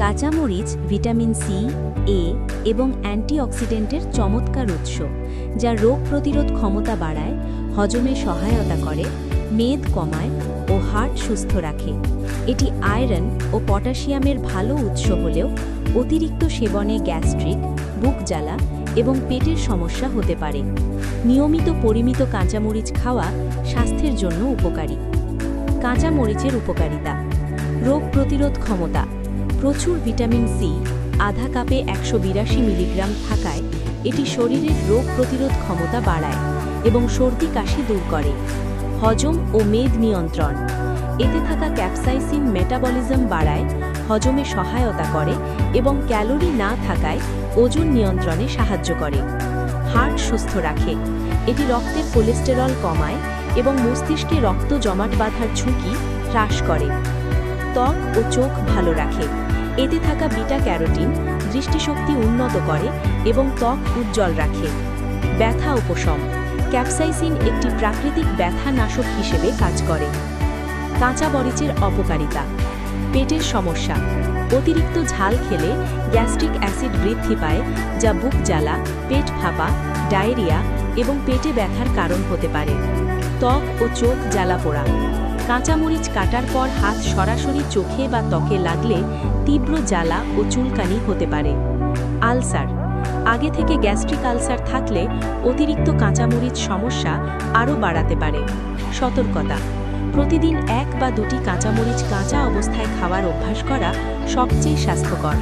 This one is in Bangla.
কাঁচামরিচ ভিটামিন সি, এ এবং অ্যান্টিঅক্সিডেন্টের চমৎকার উৎস, যা রোগ প্রতিরোধ ক্ষমতা বাড়ায়, হজমে সহায়তা করে, মেদ কমায় ও হার্ট সুস্থ রাখে। এটি আয়রন ও পটাশিয়ামের ভালো উৎস হলেও অতিরিক্ত সেবনে গ্যাস্ট্রিক, বুক জ্বালা এবং পেটের সমস্যা হতে পারে। নিয়মিত পরিমিত কাঁচামরিচ খাওয়া স্বাস্থ্যের জন্য উপকারী। কাঁচামরিচের উপকারিতা: রোগ প্রতিরোধ ক্ষমতা: প্রচুর ভিটামিন সি, আধা কাপে 182 মিলিগ্রাম থাকায় এটি শরীরের রোগ প্রতিরোধ ক্ষমতা বাড়ায় এবং সর্দি কাশি দূর করে। হজম ও মেদ নিয়ন্ত্রণ: এতে থাকা ক্যাপসাইসিন মেটাবলিজম বাড়ায়, হজমে সহায়তা করে এবং ক্যালোরি না থাকায় ওজন নিয়ন্ত্রণে সাহায্য করে। হার্ট সুস্থ রাখে: এটি রক্তের কোলেস্টেরল কমায় এবং মস্তিষ্কে রক্ত জমাট বাঁধার ঝুঁকি হ্রাস করে। ত্বক ও চোখ ভালো রাখে: এতে থাকা বিটা ক্যারোটিন দৃষ্টিশক্তি উন্নত করে এবং ত্বক উজ্জ্বল রাখে। ব্যথা উপশম: ক্যাপসাইসিন একটি প্রাকৃতিক ব্যথা নাশক হিসেবে কাজ করে। কাঁচা মরিচের অপকারিতা: পেটের সমস্যা: অতিরিক্ত ঝাল খেলে গ্যাস্ট্রিক অ্যাসিড বৃদ্ধি পায়, যা বুক জ্বালা, পেট ফাঁপা, ডায়রিয়া এবং পেটে ব্যথার কারণ হতে পারে। ত্বক ও চোখ জ্বালা-পোড়া: কাঁচামরিচ কাটার পর হাত সরাসরি চোখে বা ত্বকে লাগলে তীব্র জ্বালা ও চুলকানি হতে পারে। আলসার: আগে থেকে গ্যাস্ট্রিক আলসার থাকলে অতিরিক্ত কাঁচামরিচ সমস্যা আরও বাড়াতে পারে। সতর্কতা: প্রতিদিন 1 বা 2টি কাঁচামরিচ কাঁচা অবস্থায় খাওয়ার অভ্যাস করা সবচেয়ে স্বাস্থ্যকর।